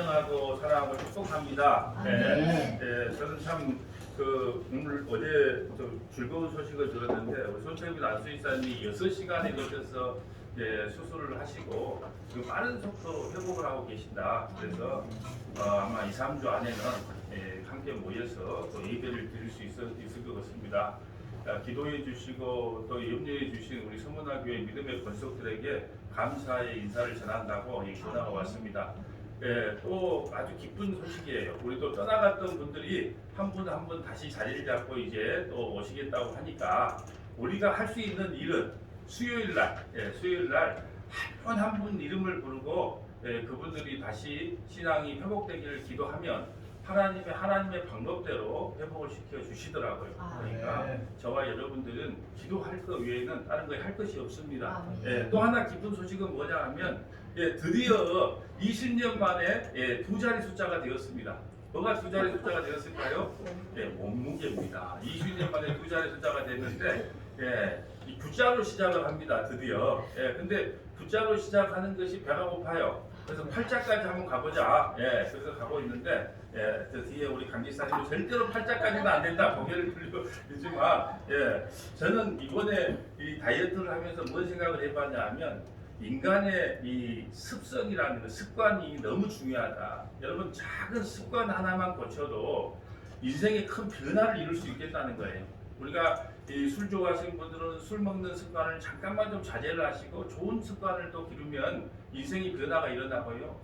하고 사랑하고 축복합니다. 네. 네, 저는 참 오늘 어제 좀 즐거운 소식을 들었는데 우리 손태균 안수의사님이 6시간에 걸쳐서 수술을 하시고 빠른 속도로 회복을 하고 계신다. 그래서 아마 2, 3주 안에는 함께 모여서 또 예배를 드릴 수 있을 것 같습니다. 기도해 주시고 또 염려해 주신 우리 서문화교회 믿음의 권속들에게 감사의 인사를 전한다고 이 전화가 왔습니다. 또 아주 기쁜 소식이에요. 우리 또 떠나갔던 분들이 한 분 한 분 다시 자리를 잡고 이제 또 오시겠다고 하니까 우리가 할 수 있는 일은 수요일 날 한 분 한 분 이름을 부르고 그분들이 다시 신앙이 회복되기를 기도하면 하나님의 방법대로 회복을 시켜 주시더라고요. 그러니까 저와 여러분들은 기도할 것 외에는 다른 거 할 것이 없습니다. 또 하나 기쁜 소식은 뭐냐 하면 드디어 20년 만에 2자리 숫자가 되었습니다. 뭐가 2자리 숫자가 되었을까요? 몸무게입니다. 20년 만에 2자리 숫자가 됐는데 이 9자로 시작을 합니다. 드디어. 근데 9자로 시작하는 것이 배가 고파요. 그래서 8자까지 한번 가보자. 그래서 가고 있는데 저 뒤에 우리 강기사님은 절대로 8자까지는 안 된다. 고개를 들리고 있지만 저는 이번에 이 다이어트를 하면서 뭔 생각을 해봤냐 하면 인간의 이 습성이라는 거, 습관이 너무 중요하다. 여러분 작은 습관 하나만 고쳐도 인생에 큰 변화를 이룰 수 있겠다는 거예요. 우리가 술 좋아하시는 분들은 술 먹는 습관을 잠깐만 좀 자제를 하시고 좋은 습관을 또 기르면 인생의 변화가 일어나고요.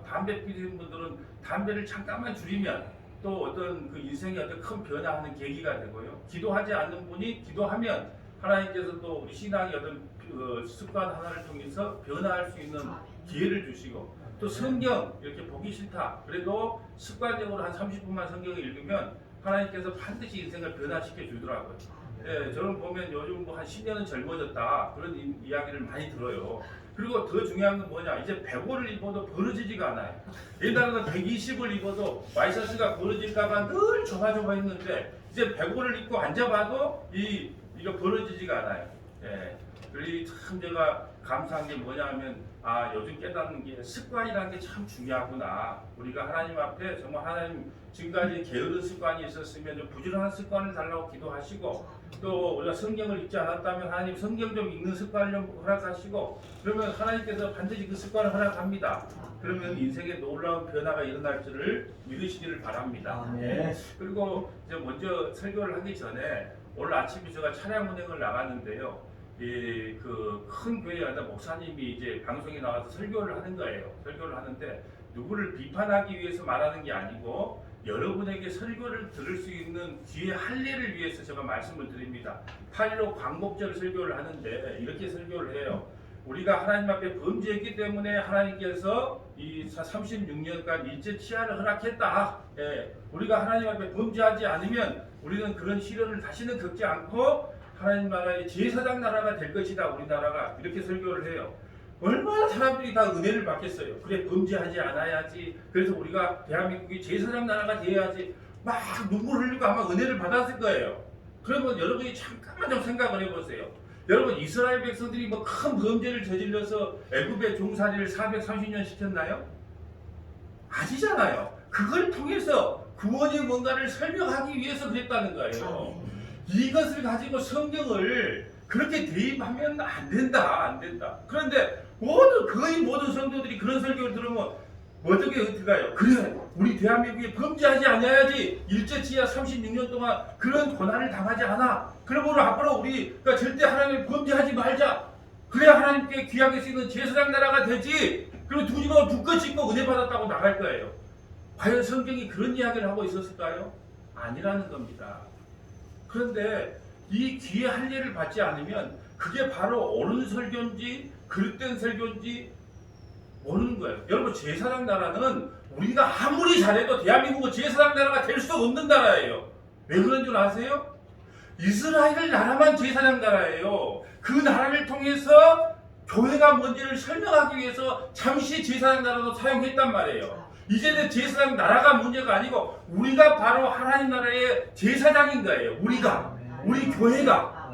담배 피우는 분들은 담배를 잠깐만 줄이면 또 어떤 그 인생의 어떤 큰 변화하는 계기가 되고요. 기도하지 않는 분이 기도하면 하나님께서 또 우리 신앙의 어떤 습관 하나를 통해서 변화할 수 있는 기회를 주시고 또 성경 이렇게 보기 싫다. 그래도 습관적으로 한 30분만 성경을 읽으면 하나님께서 반드시 인생을 변화시켜 주더라고요. 저는 보면 요즘 뭐 한 10년은 젊어졌다 그런 이야기를 많이 들어요. 그리고 더 중요한 건 뭐냐, 이제 105를 입어도 벌어지지가 않아요. 옛날에는 120을 입어도 와이셔츠가 벌어질까봐 늘 조바조바했는데 이제 105를 입고 앉아봐도 이거 벌어지지가 않아요. 그리고 참 제가 감사한 게 뭐냐 하면 요즘 깨닫는 게 습관이라는 게 참 중요하구나. 우리가 하나님 앞에 정말 하나님 지금까지 게으른 습관이 있었으면 좀 부지런한 습관을 달라고 기도하시고 또 우리가 성경을 읽지 않았다면 하나님 성경 좀 읽는 습관을 좀 허락하시고 그러면 하나님께서 반드시 그 습관을 허락합니다. 그러면 인생에 놀라운 변화가 일어날 줄을 믿으시기를 바랍니다. 그리고 이제 먼저 설교를 하기 전에 오늘 아침에 제가 차량 운행을 나갔는데요. 그 큰 교회 하다 목사님이 이제 방송에 나와서 설교를 하는 거예요. 설교를 하는데 누구를 비판하기 위해서 말하는 게 아니고 여러분에게 설교를 들을 수 있는 뒤에 할례를 위해서 제가 말씀을 드립니다. 8.15 광복절 설교를 하는데 이렇게 설교를 해요. 우리가 하나님 앞에 범죄했기 때문에 하나님께서 이 36년간 일제 치하를 허락했다. 우리가 하나님 앞에 범죄하지 않으면 우리는 그런 시련을 다시는 겪지 않고 하나님 나라의 제사장 나라가 될 것이다. 우리나라가 이렇게 설교를 해요. 얼마나 사람들이 다 은혜를 받겠어요. 그래 범죄하지 않아야지. 그래서 우리가 대한민국이 제사장 나라가 돼야지. 막 눈물 흘리고 아마 은혜를 받았을 거예요. 그러면 여러분이 잠깐만 좀 생각을 해보세요. 여러분 이스라엘 백성들이 뭐 큰 범죄를 저질러서 애굽의 종살이를 430년 시켰나요? 아니잖아요. 그걸 통해서 구원이 뭔가를 설명하기 위해서 그랬다는 거예요. 이것을 가지고 성경을 그렇게 대입하면 안 된다. 그런데 거의 모든 성도들이 그런 설교를 들으면 어떻게 가요? 그래, 우리 대한민국이 범죄하지 않아야지. 일제치하 36년 동안 그런 고난을 당하지 않아. 그러므로 앞으로 우리가 절대 하나님을 범죄하지 말자. 그래야 하나님께 귀하게 쓰이는 제사장 나라가 되지. 그리고 두 집을 불꽃 씻고 은혜 받았다고 나갈 거예요. 과연 성경이 그런 이야기를 하고 있었을까요? 아니라는 겁니다. 그런데 이 귀의 할례를 받지 않으면 그게 바로 옳은 설교인지 그릇된 설교인지 모르는 거예요. 여러분 제사장 나라는 우리가 아무리 잘해도 대한민국은 제사장 나라가 될 수 없는 나라예요. 왜 그런 줄 아세요? 이스라엘 나라만 제사장 나라예요. 그 나라를 통해서 교회가 뭔지를 설명하기 위해서 잠시 제사장 나라도 사용했단 말이에요. 이제는 제사장 나라가 문제가 아니고 우리가 바로 하나님 나라의 제사장인 거예요. 우리 교회가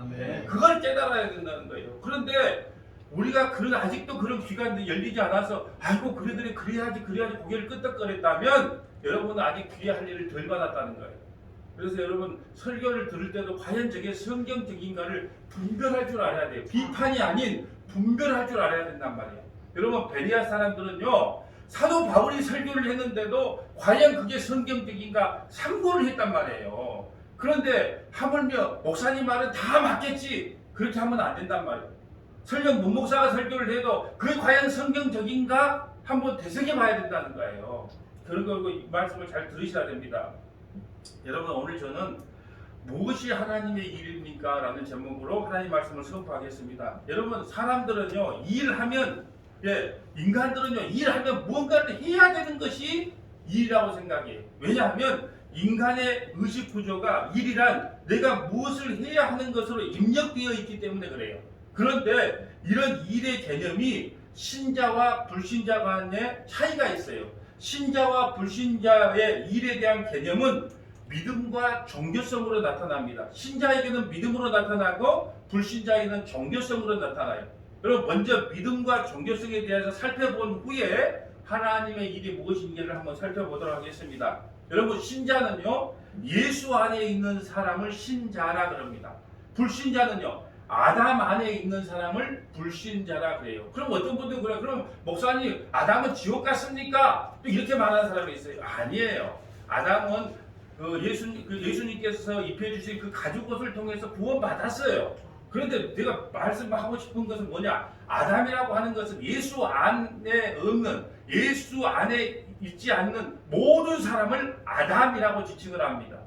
그걸 깨달아야 된다는 거예요. 그런데 우리가 아직도 그런 귀가 열리지 않아서 아이고 그래야지 고개를 끄덕거렸다면 여러분은 아직 귀에 할 일을 덜 받았다는 거예요. 그래서 여러분 설교를 들을 때도 과연 저게 성경적인가를 분별할 줄 알아야 돼요. 비판이 아닌 분별할 줄 알아야 된단 말이에요. 여러분 베레아 사람들은요 사도 바울이 설교를 했는데도 과연 그게 성경적인가 참고를 했단 말이에요. 그런데 하물며 목사님 말은 다 맞겠지 그렇게 하면 안 된단 말이에요. 설령 문목사가 설교를 해도 그게 과연 성경적인가 한번 되새겨봐야 된다는 거예요. 그런 거 이 말씀을 잘 들으셔야 됩니다. 여러분 오늘 저는 무엇이 하나님의 일입니까? 라는 제목으로 하나님 말씀을 선포하겠습니다. 여러분 사람들은요 일하면 인간들은요 일하면 무언가를 해야 되는 것이 일이라고 생각해요. 왜냐하면 인간의 의식 구조가 일이란 내가 무엇을 해야 하는 것으로 입력되어 있기 때문에 그래요. 그런데 이런 일의 개념이 신자와 불신자 간의 차이가 있어요. 신자와 불신자의 일에 대한 개념은 믿음과 종교성으로 나타납니다. 신자에게는 믿음으로 나타나고 불신자에게는 종교성으로 나타나요. 여러분 먼저 믿음과 종교성에 대해서 살펴본 후에 하나님의 일이 무엇인지를 한번 살펴보도록 하겠습니다. 여러분 신자는요 예수 안에 있는 사람을 신자라 그럽니다. 불신자는요 아담 안에 있는 사람을 불신자라 그래요. 그럼 어떤 분들은 그래요. 그럼 목사님 아담은 지옥 갔습니까? 또 이렇게 말하는 사람이 있어요. 아니에요. 아담은 예수님께서 입혀주신 그 가죽옷을 통해서 구원받았어요. 그런데 내가 말씀하고 싶은 것은 뭐냐? 아담이라고 하는 것은 예수 안에 없는, 예수 안에 있지 않는 모든 사람을 아담이라고 지칭을 합니다.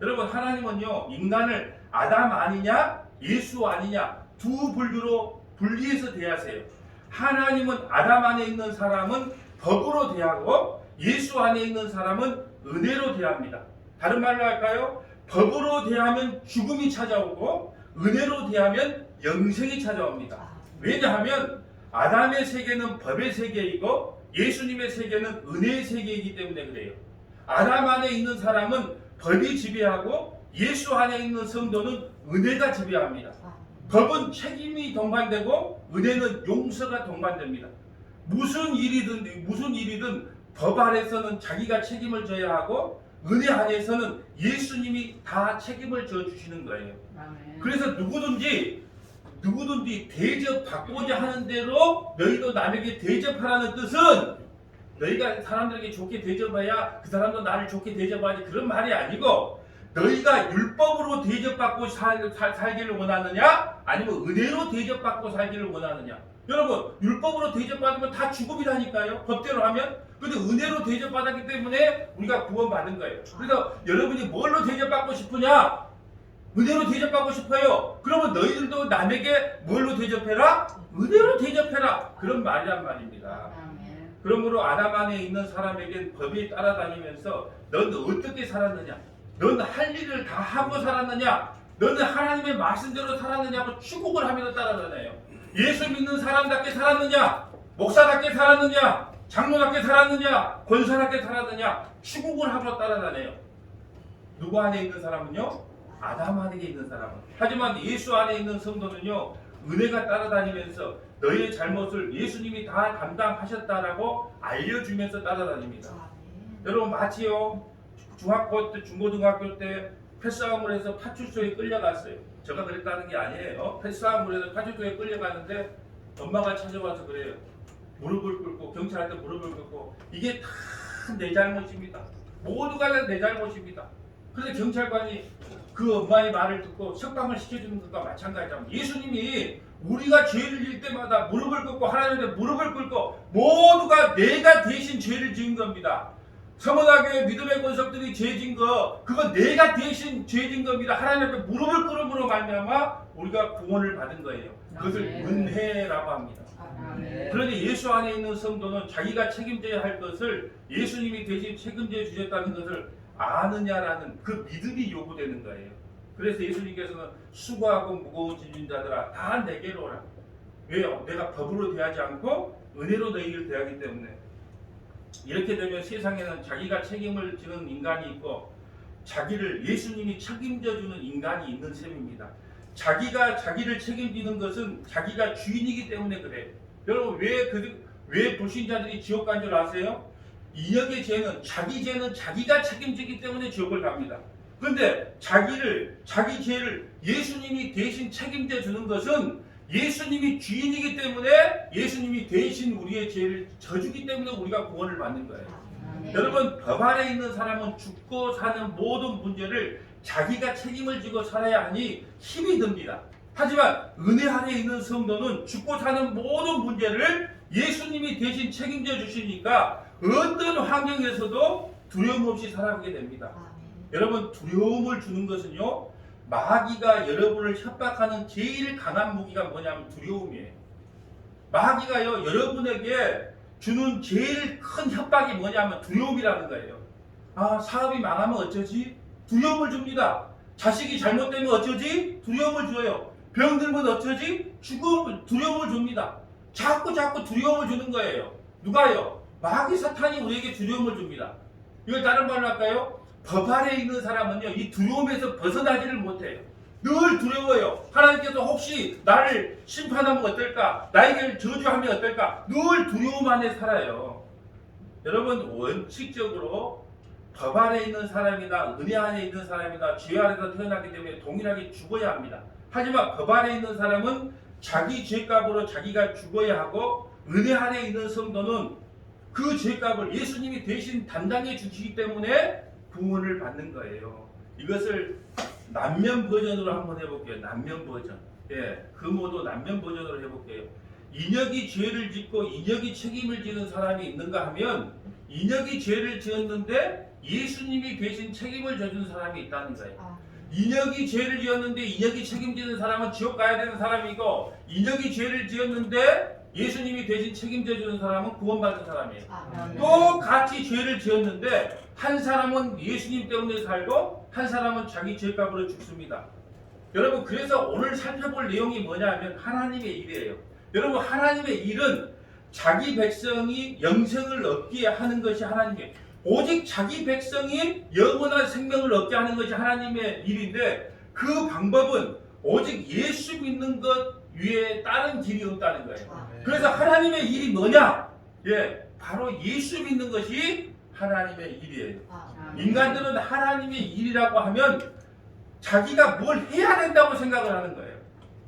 여러분 하나님은요 인간을 아담 아니냐 예수 아니냐 두 분류로 분리해서 대하세요. 하나님은 아담 안에 있는 사람은 법으로 대하고 예수 안에 있는 사람은 은혜로 대합니다. 다른 말로 할까요? 법으로 대하면 죽음이 찾아오고 은혜로 대하면 영생이 찾아옵니다. 왜냐하면 아담의 세계는 법의 세계이고 예수님의 세계는 은혜의 세계이기 때문에 그래요. 아담 안에 있는 사람은 법이 지배하고 예수 안에 있는 성도는 은혜가 지배합니다. 법은 책임이 동반되고 은혜는 용서가 동반됩니다. 무슨 일이든 법 아래서는 자기가 책임을 져야 하고 은혜 안에서는 예수님이 다 책임을 져 주시는 거예요. 그래서 누구든지 대접받고자 하는 대로 너희도 남에게 대접하라는 뜻은 너희가 사람들에게 좋게 대접해야 그 사람도 나를 좋게 대접하지 그런 말이 아니고 너희가 율법으로 대접받고 살기를 원하느냐 아니면 은혜로 대접받고 살기를 원하느냐. 여러분 율법으로 대접받으면 다 죽음이라니까요. 법대로 하면. 근데 은혜로 대접받았기 때문에 우리가 구원받은 거예요. 그래서 여러분이 뭘로 대접받고 싶으냐? 은혜로 대접받고 싶어요. 그러면 너희들도 남에게 뭘로 대접해라? 은혜로 대접해라. 그런 말이란 말입니다. 그러므로 아담 안에 있는 사람에겐 법이 따라다니면서 넌 어떻게 살았느냐? 넌 할 일을 다 하고 살았느냐? 너는 하나님의 말씀대로 살았느냐고 추궁을 하면서 따라다녀요. 예수 믿는 사람답게 살았느냐? 목사답게 살았느냐? 장로답게 살았느냐? 권사답게 살았느냐? 추궁을 하고 따라다녀요. 누구 안에 있는 사람은요? 아담 안에 있는 사람은. 하지만 예수 안에 있는 성도는요 은혜가 따라다니면서 너희의 잘못을 예수님이 다 감당하셨다라고 알려주면서 따라다닙니다. 여러분 마치요 중학교 때 중고등학교 때 패싸움을 해서 파출소에 끌려갔어요. 제가 그랬다는 게 아니에요. 패싸움을 해서 파출소에 끌려가는데 엄마가 찾아와서 그래요. 무릎을 꿇고 경찰한테 무릎을 꿇고 이게 다 내 잘못입니다. 모두가 다 내 잘못입니다. 그래서 경찰관이 그 엄마의 말을 듣고 석방을 시켜주는 것과 마찬가지입니다. 예수님이 우리가 죄를 지을 때마다 무릎을 꿇고 하나님한테 무릎을 꿇고 모두가 내가 대신 죄를 지은 겁니다. 서문화교회 믿음의 권석들이 죄진 거 그거 내가 대신 죄진 겁니다. 하나님 앞에 무릎을 꿇음으로 말미암아 우리가 구원을 받은 거예요. 그것을 은혜라고 합니다. 그러니 예수 안에 있는 성도는 자기가 책임져야 할 것을 예수님이 대신 책임져 주셨다는 것을 아느냐라는 그 믿음이 요구되는 거예요. 그래서 예수님께서는 수고하고 무거운 짐진 자들아 다 내게로 오라. 왜요? 내가 법으로 대하지 않고 은혜로 너희를 대하기 때문에. 이렇게 되면 세상에는 자기가 책임을 지는 인간이 있고 자기를 예수님이 책임져 주는 인간이 있는 셈입니다. 자기가 자기를 책임지는 것은 자기가 주인이기 때문에 그래. 여러분 왜 불신자들이 지옥 간 줄 아세요? 인역의 죄는 자기 죄는 자기가 책임지기 때문에 지옥을 갑니다. 그런데 자기 죄를 예수님이 대신 책임져 주는 것은 예수님이 주인이기 때문에 예수님이 대신 우리의 죄를 져주기 때문에 우리가 구원을 받는 거예요. 여러분 법 아래 있는 사람은 죽고 사는 모든 문제를 자기가 책임을 지고 살아야 하니 힘이 듭니다. 하지만 은혜 아래 있는 성도는 죽고 사는 모든 문제를 예수님이 대신 책임져 주시니까 어떤 환경에서도 두려움 없이 살아가게 됩니다. 여러분 두려움을 주는 것은요, 마귀가 여러분을 협박하는 제일 강한 무기가 뭐냐면 두려움이에요. 마귀가요 여러분에게 주는 제일 큰 협박이 뭐냐면 두려움이라는 거예요. 아, 사업이 망하면 어쩌지? 두려움을 줍니다. 자식이 잘못되면 어쩌지? 두려움을 줘요. 병들면 어쩌지? 두려움을 줍니다. 자꾸 두려움을 주는 거예요. 누가요? 마귀 사탄이 우리에게 두려움을 줍니다. 이걸 다른 말로 할까요? 법 아래 있는 사람은요, 이 두려움에서 벗어나지를 못해요. 늘 두려워요. 하나님께서 혹시 나를 심판하면 어떨까? 나에게 저주하면 어떨까? 늘 두려움 안에 살아요. 여러분 원칙적으로 법 아래 있는 사람이나 은혜 안에 있는 사람이나 죄 아래서 태어났기 때문에 동일하게 죽어야 합니다. 하지만 법 아래 있는 사람은 자기 죄값으로 자기가 죽어야 하고, 은혜 안에 있는 성도는 그 죄값을 예수님이 대신 담당해 주시기 때문에 구원을 받는 거예요. 이것을 남면 버전으로 한번 해볼게요. 남면 버전. 예, 금오도 남면 버전으로 해볼게요. 인역이 죄를 짓고 인역이 책임을 지는 사람이 있는가 하면, 인역이 죄를 지었는데 예수님이 대신 책임을 져준 사람이 있다는 거예요. 인역이 죄를 지었는데 인역이 책임지는 사람은 지옥 가야 되는 사람이고, 인역이 죄를 지었는데 예수님이 대신 책임져 주는 사람은 구원받은 사람이에요. 똑같이 죄를 지었는데 한 사람은 예수님 때문에 살고 한 사람은 자기 죄값으로 죽습니다. 여러분 그래서 오늘 살펴볼 내용이 뭐냐 하면 하나님의 일이에요. 여러분 하나님의 일은 자기 백성이 영생을 얻게 하는 것이 하나님의, 오직 자기 백성이 영원한 생명을 얻게 하는 것이 하나님의 일인데, 그 방법은 오직 예수 믿는 것 위에 다른 길이 없다는 거예요. 그래서 하나님의 일이 뭐냐? 예, 바로 예수 믿는 것이 하나님의 일이에요. 인간들은 하나님의 일이라고 하면 자기가 뭘 해야 된다고 생각을 하는 거예요.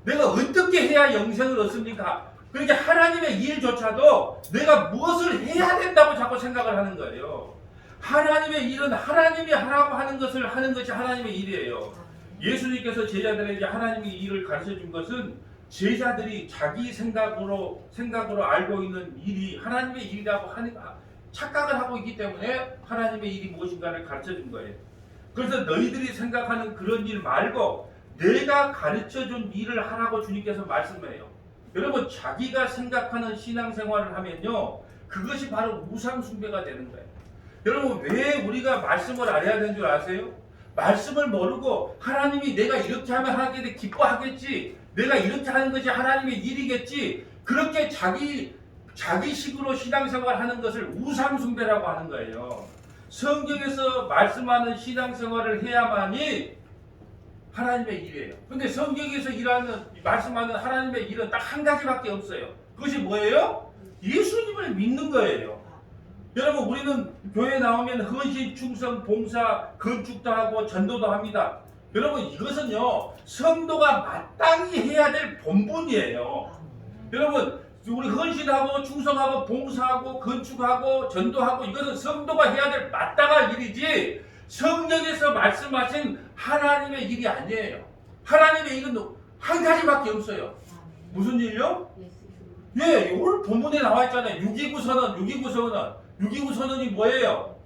내가 어떻게 해야 영생을 얻습니까? 그러니까 하나님의 일조차도 내가 무엇을 해야 된다고 자꾸 생각을 하는 거예요. 하나님의 일은 하나님이 하라고 하는 것을 하는 것이 하나님의 일이에요. 예수님께서 제자들에게 하나님의 일을 가르쳐 준 것은 제자들이 자기 생각으로 알고 있는 일이 하나님의 일이라고 착각을 하고 있기 때문에 하나님의 일이 무엇인가를 가르쳐 준 거예요. 그래서 너희들이 생각하는 그런 일 말고 내가 가르쳐 준 일을 하라고 주님께서 말씀해요. 여러분 자기가 생각하는 신앙생활을 하면요, 그것이 바로 우상 숭배가 되는 거예요. 여러분 왜 우리가 말씀을 알아야 되는 줄 아세요? 말씀을 모르고 하나님이 내가 이렇게 하면 하나님께 기뻐하겠지, 내가 이렇게 하는 것이 하나님의 일이겠지, 그렇게 자기식으로 신앙생활하는 것을 우상숭배라고 하는 거예요. 성경에서 말씀하는 신앙생활을 해야만이 하나님의 일이에요. 근데 성경에서 말씀하는 하나님의 일은 딱 한 가지밖에 없어요. 그것이 뭐예요? 예수님을 믿는 거예요. 여러분 우리는 교회 나오면 헌신, 충성, 봉사, 건축도 하고 전도도 합니다. 여러분 이것은요 성도가 마땅히 해야 될 본분이에요. 여러분 우리 헌신하고 충성하고 봉사하고 건축하고 전도하고 이것은 성도가 해야 될 마땅한 일이지 성경에서 말씀하신 하나님의 일이 아니에요. 하나님의 일은 한 가지밖에 없어요. 무슨 일요? 예, 오늘 본문에 나와 있잖아요. 6.29 선언이 뭐예요?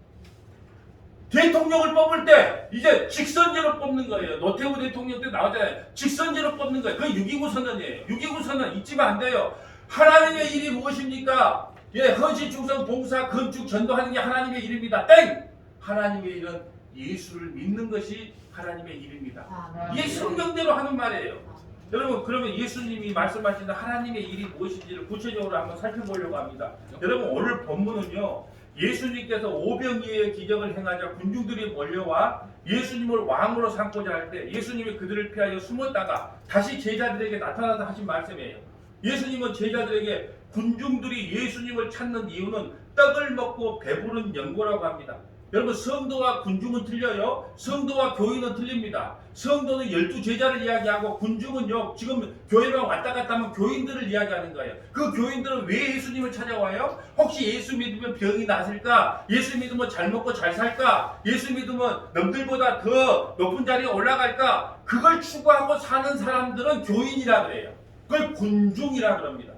대통령을 뽑을 때 이제 직선제로 뽑는 거예요. 노태우 대통령 때 나왔잖아요. 직선제로 뽑는 거예요. 그게 6.29 선언이에요. 6.29 선언 잊지면 안 돼요. 하나님의 일이 무엇입니까? 예, 헌신, 충성, 봉사, 건축, 전도하는 게 하나님의 일입니다. 땡! 하나님의 일은 예수를 믿는 것이 하나님의 일입니다. 이게 성경대로 하는 말이에요. 여러분 그러면 예수님이 말씀하시는 하나님의 일이 무엇인지를 구체적으로 한번 살펴보려고 합니다. 여러분 오늘 본문은요 예수님께서 오병이어의 기적을 행하자 군중들이 몰려와 예수님을 왕으로 삼고자 할 때 예수님이 그들을 피하여 숨었다가 다시 제자들에게 나타나서 하신 말씀이에요. 예수님은 제자들에게 군중들이 예수님을 찾는 이유는 떡을 먹고 배부른 연고라고 합니다. 여러분, 성도와 군중은 틀려요. 성도와 교인은 틀립니다. 성도는 12제자를 이야기하고 군중은요, 지금 교회만 왔다 갔다 하면 교인들을 이야기하는 거예요. 그 교인들은 왜 예수님을 찾아와요? 혹시 예수 믿으면 병이 나을까? 예수 믿으면 잘 먹고 잘 살까? 예수 믿으면 남들보다 더 높은 자리에 올라갈까? 그걸 추구하고 사는 사람들은 교인이라 그래요. 그걸 군중이라 그럽니다.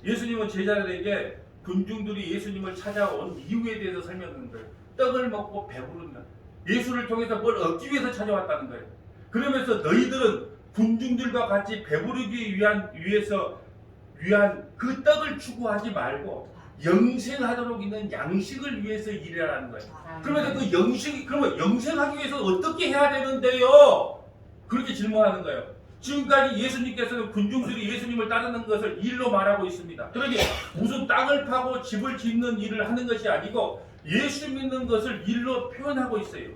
예수님은 제자들에게 군중들이 예수님을 찾아온 이유에 대해서 설명하는 거예요. 떡을 먹고 배부른다. 예수를 통해서 뭘 얻기 위해서 찾아왔다는 거예요. 그러면서 너희들은 군중들과 같이 배부르기 위해서 그 떡을 추구하지 말고 영생하도록 있는 양식을 위해서 일하라는 거예요. 그러면서 그 그러면 영생하기 위해서 어떻게 해야 되는데요? 그렇게 질문하는 거예요. 지금까지 예수님께서는 군중들이 예수님을 따르는 것을 일로 말하고 있습니다. 그러게 무슨 땅을 파고 집을 짓는 일을 하는 것이 아니고 예수 믿는 것을 일로 표현하고 있어요.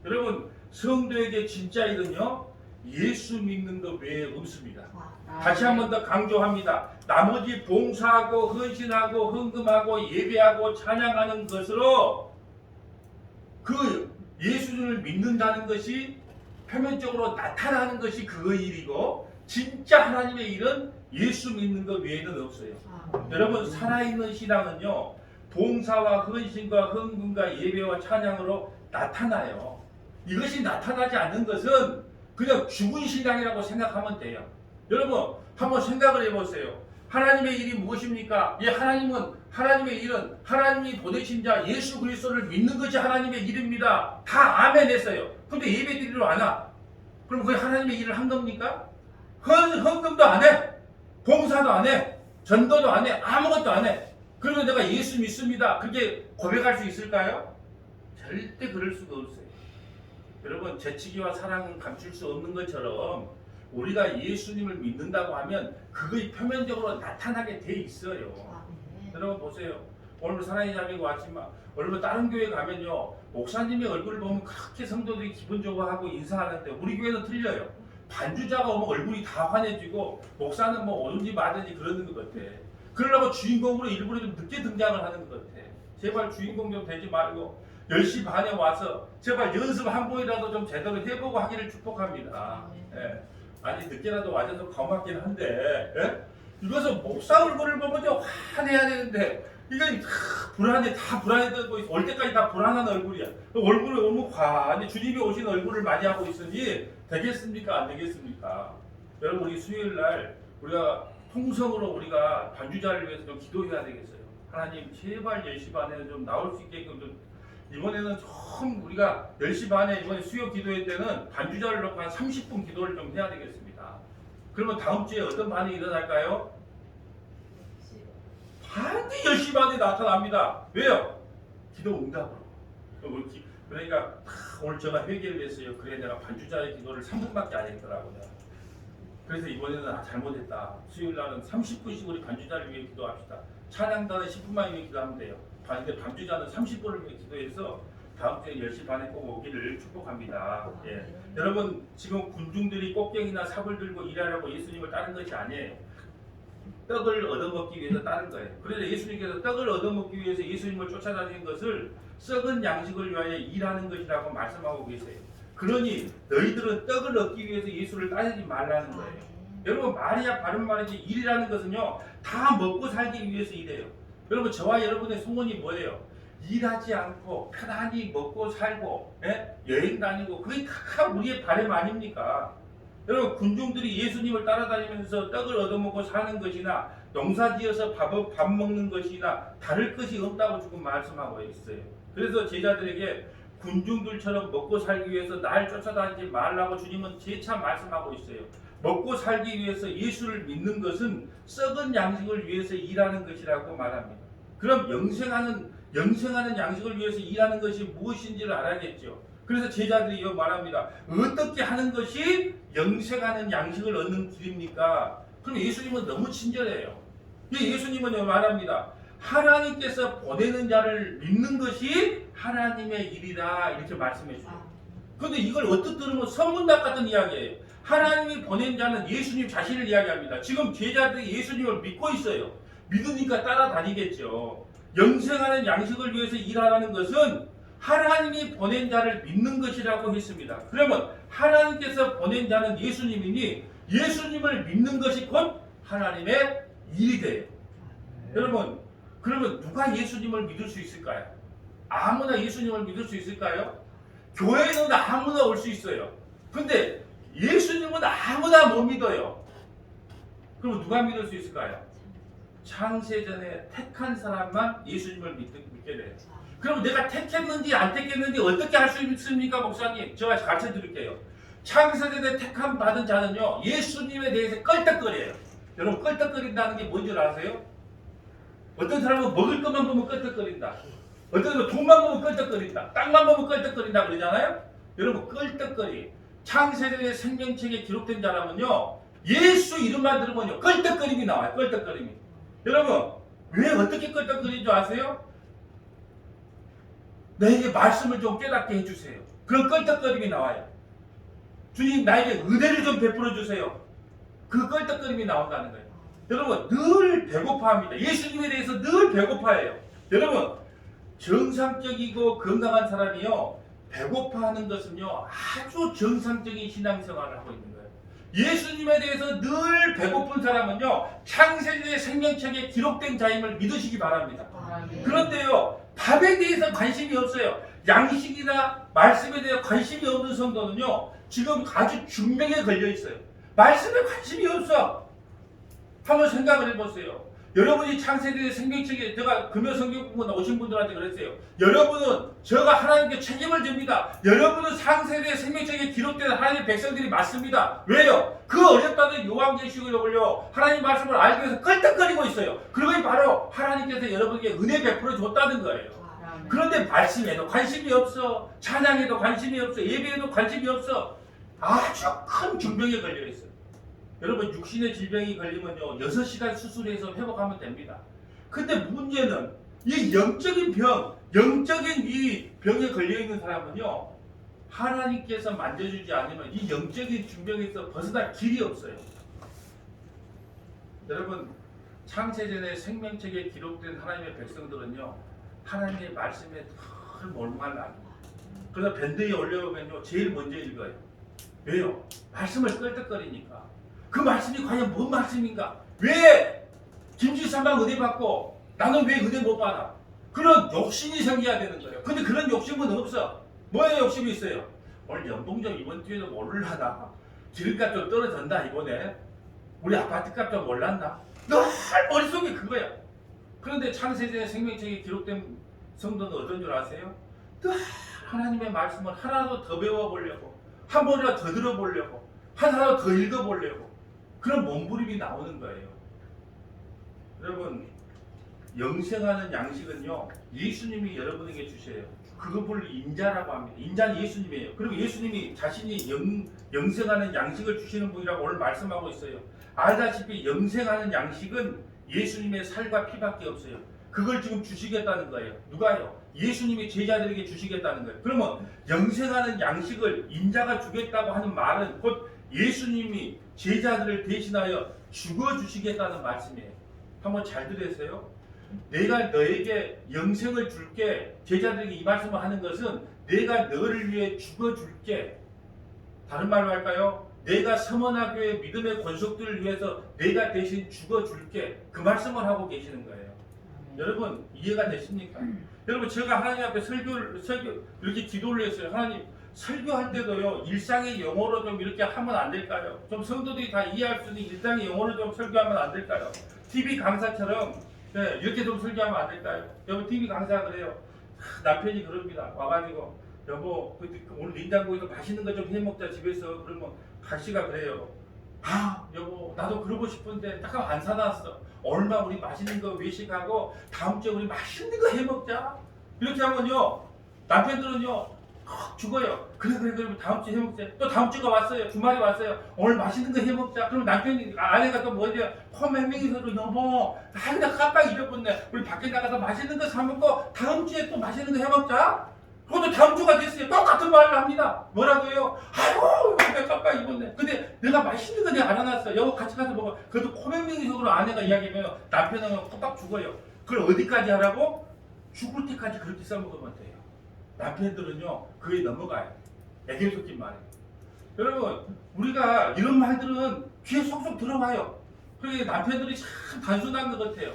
여러분, 성도에게 진짜 일은요, 예수 믿는 것 외에 없습니다. 다시 한 번 더 강조합니다. 나머지 봉사하고 헌신하고 헌금하고 예배하고 찬양하는 것으로 그 예수님을 믿는다는 것이 표면적으로 나타나는 것이 그 일이고, 진짜 하나님의 일은 예수 믿는 것 외에는 없어요. 여러분, 살아있는 신앙은요, 봉사와 헌신과 헌금과 예배와 찬양으로 나타나요. 이것이 나타나지 않는 것은 그냥 죽은 신앙이라고 생각하면 돼요. 여러분, 한번 생각을 해보세요. 하나님의 일이 무엇입니까? 하나님의 일은 하나님이 보내신 자 예수 그리스도를 믿는 것이 하나님의 일입니다. 다 아멘 했어요. 근데 예배 드리러 안 와. 그럼 그게 하나님의 일을 한 겁니까? 헌금도 안 해. 봉사도 안 해. 전도도 안 해. 아무것도 안 해. 그러면 내가 예수 믿습니다. 그렇게 고백할 수 있을까요? 절대 그럴 수가 없어요. 여러분, 재치기와 사랑은 감출 수 없는 것처럼 우리가 예수님을 믿는다고 하면 그것이 표면적으로 나타나게 돼 있어요. 여러분 보세요. 오늘 사랑의 자매가 왔지만 오늘 다른 교회 가면요, 목사님의 얼굴을 보면 그렇게 성도들이 기분 좋아하고 인사하는데 우리 교회는 틀려요. 반주자가 오면 얼굴이 다 환해지고 목사는 뭐 오든지 마든지 그러는 것 같아. 그러려고 주인공으로 일부러 좀 늦게 등장을 하는 것 같아. 제발 주인공 좀 되지 말고 10시 반에 와서 제발 연습 한 번이라도 좀 제대로 해보고 하기를 축복합니다. 예. 아니, 늦게라도 와줘서 고맙긴 한데, 예? 이것은 목사 얼굴을 보면 좀 환해야 되는데 이건 다 불안해지고 올 때까지 다 불안한 얼굴이야. 얼굴을 너무 과하니 주님이 오신 얼굴을 많이 하고 있으니 되겠습니까? 안 되겠습니까? 여러분, 우리 수요일 날 우리가 통성으로 우리가 반주자를 위해서 좀 기도해야 되겠어요. 하나님, 제발 10시 반에는 좀 나올 수 있게끔 좀, 이번에는 좀 우리가 10시 반에 이번에 수요 기도회 때는 반주자를 놓고 한 30분 기도를 좀 해야 되겠습니다. 그러면 다음 주에 어떤 반응이 일어날까요? 반드시 10시 반에 나타납니다. 왜요? 기도 응답으로. 그러니까 오늘 제가 회개를 했어요. 그래, 내가 반주자의 기도를 3분밖에 안 했더라고요. 그래서 이번에는 잘못했다. 수요일 날은 30분씩 우리 반주자를 위해 기도합시다. 찬양단은 10분만 위해 기도하면 돼요. 근데 반주자는 30분을 위해 기도해서 다음 주에 10시 반에 꼭 오기를 축복합니다. 예. 여러분, 지금 군중들이 꽃갱이나 삽을 들고 일하려고 예수님을 따른 것이 아니에요. 떡을 얻어먹기 위해서 따른 거예요. 그래서 예수님께서 떡을 얻어먹기 위해서 예수님을 쫓아다니는 것을 썩은 양식을 위하여 일하는 것이라고 말씀하고 계세요. 그러니 너희들은 떡을 얻기 위해서 예수를 따르지 말라는 거예요. 여러분, 말이야 바른 말이지, 일이라는 것은요, 다 먹고 살기 위해서 일해요. 여러분, 저와 여러분의 소원이 뭐예요? 일하지 않고 편안히 먹고 살고, 예? 여행 다니고, 그게 다 우리의 바람 아닙니까? 여러분, 군중들이 예수님을 따라다니면서 떡을 얻어먹고 사는 것이나 농사지어서 밥 먹는 것이나 다를 것이 없다고 지금 말씀하고 있어요. 그래서 제자들에게 군중들처럼 먹고 살기 위해서 날 쫓아다니지 말라고 주님은 재차 말씀하고 있어요. 먹고 살기 위해서 예수를 믿는 것은 썩은 양식을 위해서 일하는 것이라고 말합니다. 그럼 영생하는 양식을 위해서 일하는 것이 무엇인지를 알아야겠죠. 그래서 제자들이 말합니다. 어떻게 하는 것이 영생하는 양식을 얻는 길입니까? 그럼 예수님은 너무 친절해요. 예수님은 말합니다. 하나님께서 보내는 자를 믿는 것이 하나님의 일이다 이렇게 말씀해 주죠. 그런데 이걸 어떻게 들으면 선문답 같은 이야기예요. 하나님이 보낸 자는 예수님 자신을 이야기합니다. 지금 제자들이 예수님을 믿고 있어요. 믿으니까 따라다니겠죠. 영생하는 양식을 위해서 일하라는 것은 하나님이 보낸 자를 믿는 것이라고 했습니다. 그러면 하나님께서 보낸 자는 예수님이니 예수님을 믿는 것이 곧 하나님의 일이 돼요. 여러분, 그러면 누가 예수님을 믿을 수 있을까요? 아무나 예수님을 믿을 수 있을까요? 교회는 아무나 올 수 있어요. 근데 예수님은 아무나 못 믿어요. 그럼 누가 믿을 수 있을까요? 창세전에 택한 사람만 예수님을 믿게 돼요. 그럼 내가 택했는지 안 택했는지 어떻게 할 수 있습니까, 목사님? 제가 가르쳐 드릴게요. 창세전에 택함 받은 자는요, 예수님에 대해서 껄떡거려요. 여러분, 껄떡거린다는 게 뭔지 아세요? 어떤 사람은 먹을 것만 보면 껄떡거린다. 어떤 사람은 돈만 보면 껄떡거린다. 땅만 보면 껄떡거린다 그러잖아요? 여러분, 껄떡거리. 창세전의 생명책에 기록된 자라면요, 예수 이름만 들으면요, 껄떡거림이 나와요. 껄떡거림이. 여러분, 왜 어떻게 껄떡거리는 줄 아세요? 나에게 말씀을 좀 깨닫게 해주세요. 그런 껄떡거림이 나와요. 주님, 나에게 은혜를 좀 베풀어 주세요. 그 껄떡거림이 나온다는 거예요. 여러분, 늘 배고파합니다. 예수님에 대해서 늘 배고파해요. 여러분, 정상적이고 건강한 사람이요, 배고파하는 것은요, 아주 정상적인 신앙생활을 하고 있는 거예요. 예수님에 대해서 늘 배고픈 사람은요, 창세기의 생명책에 기록된 자임을 믿으시기 바랍니다. 그런데요, 밥에 대해서 관심이 없어요. 양식이나 말씀에 대해 관심이 없는 성도는요, 지금 아주 중병에 걸려 있어요. 말씀에 관심이 없어. 한번 생각을 해보세요. 여러분이 창세기의 생명책에, 제가 금요 성경 공부 오신 분들한테 그랬어요. 여러분은 제가 하나님께 책임을 집니다. 여러분은 창세기의 생명책에 기록된 하나님의 백성들이 맞습니다. 왜요? 그 어렵다는 요한계시록을요, 하나님 말씀을 알기 위해서 껄떡거리고 있어요. 그것이 바로 하나님께서 여러분에게 은혜 베풀어 줬다는 거예요. 그런데 말씀에도 관심이 없어. 찬양에도 관심이 없어. 예배에도 관심이 없어. 아주 큰 중병에 걸려 있어요. 여러분, 육신의 질병이 걸리면요, 6시간 수술해서 회복하면 됩니다. 근데 문제는 이 영적인 병, 영적인 이 병에 걸려있는 사람은요, 하나님께서 만져주지 않으면 이 영적인 중병에서 벗어날 길이 없어요. 여러분, 창세전의 생명책에 기록된 하나님의 백성들은요, 하나님의 말씀에 늘 몰만하고, 그래서 밴드에 올려오면요, 제일 먼저 읽어요. 왜요? 말씀을 끌떡거리니까. 그 말씀이 과연 뭔 말씀인가? 왜 김지사만 은혜 받고 나는 왜 은혜 못 받아? 그런 욕심이 생겨야 되는 거예요. 근데 그런 욕심은 없어. 뭐에 욕심이 있어요? 오늘 연봉 좀 이번 주에도 오르려나? 기름값 좀 떨어졌나 이번에? 우리 아파트값 좀 올랐나? 늘 머릿속에 그거야. 그런데 창세전의 생명책에 기록된 성도는 어떤 줄 아세요? 늘 하나님의 말씀을 하나도 더 배워보려고, 한 번이라도 더 들어보려고, 하나라도 더 읽어보려고, 그런 몸부림이 나오는 거예요. 여러분, 영생하는 양식은요, 예수님이 여러분에게 주셔요. 그것을 인자라고 합니다. 인자는 예수님이에요. 그리고 예수님이 자신이 영생하는 양식을 주시는 분이라고 오늘 말씀하고 있어요. 알다시피 영생하는 양식은 예수님의 살과 피밖에 없어요. 그걸 지금 주시겠다는 거예요. 누가요? 예수님이 제자들에게 주시겠다는 거예요. 그러면 영생하는 양식을 인자가 주겠다고 하는 말은 곧 예수님이 제자들을 대신하여 죽어주시겠다는 말씀이에요. 한번 잘 들으세요. 내가 너에게 영생을 줄게, 제자들에게 이 말씀을 하는 것은 내가 너를 위해 죽어줄게. 다른 말로 할까요? 내가 서머나교의 믿음의 권속들을 위해서 내가 대신 죽어줄게. 그 말씀을 하고 계시는 거예요. 여러분, 이해가 되십니까? 여러분, 제가 하나님 앞에 설교 이렇게 기도를 했어요. 하나님, 설교할 때도요, 일상의 영어로 좀 이렇게 하면 안 될까요? 좀 성도들이 다 이해할 수 있는 일상의 영어로 좀 설교하면 안 될까요? TV 강사처럼 이렇게 좀 설교하면 안 될까요? 여러분, TV 강사 그래요. 남편이 그럽니다. 와가지고, 여보, 오늘 냉장고에서 맛있는 거 좀 해먹자 집에서. 그러면 각시가 그래요. 아, 여보, 나도 그러고 싶은데 잠깐 안 사놨어. 얼마 우리 맛있는 거 외식하고 다음 주에 우리 맛있는 거 해먹자. 이렇게 하면요, 남편들은요, 헉 죽어요. 그래 다음 주에 해먹자. 또 다음 주가 왔어요. 주말이 왔어요. 오늘 맛있는 거 해먹자. 그럼 남편이 아내가 또 뭐지? 컴맹맹이서도 여보 나 그냥 깜빡 잊어버렸네. 우리 밖에 나가서 맛있는 거 사 먹고 다음 주에 또 맛있는 거 해먹자. 그것도 다음 주가 됐어요. 똑같은 말을 합니다. 뭐라고요? 아이고 내가 깜빡 잊었네. 근데 내가 맛있는 거 내가 알아놨어. 여보 같이 가서 먹어. 그래도 컴맹맹이적으로 아내가 이야기하면 남편은 콧박 죽어요. 그걸 어디까지 하라고? 죽을 때까지 그렇게 써먹으면 돼요. 남편들은요 그게 넘어가요. 애교 섞인 말이에요. 여러분 우리가 이런 말들은 귀에 쏙쏙 들어와요. 그러게 남편들이 참 단순한 것 같아요.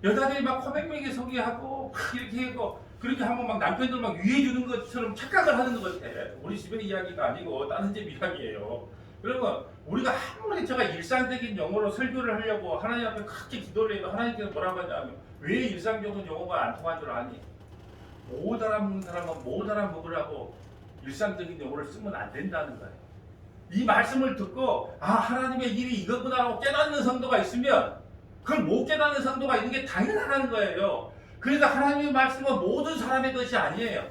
여자들이 막 코맹맹이 소개하고 막 이렇게 하고 그렇게 하면 막 남편들 막 위해 주는 것처럼 착각을 하는 것 같아. 우리 집의 이야기가 아니고 다른 집 이야기예요. 여러분 우리가 아무리 제가 일상적인 용어로 설교를 하려고 하나님 앞에 크게 기도를 해도 하나님께서 뭐라고 하냐면 왜 일상적인 용어가 안 통한 줄 아니? 못 알아먹는 사람은 못 알아먹으라고 일상적인 용어를 쓰면 안 된다는 거예요. 이 말씀을 듣고 아 하나님의 일이 이거구나라고 깨닫는 성도가 있으면 그걸 못 깨닫는 성도가 있는 게 당연하다는 거예요. 그래서 하나님의 말씀은 모든 사람의 것이 아니에요.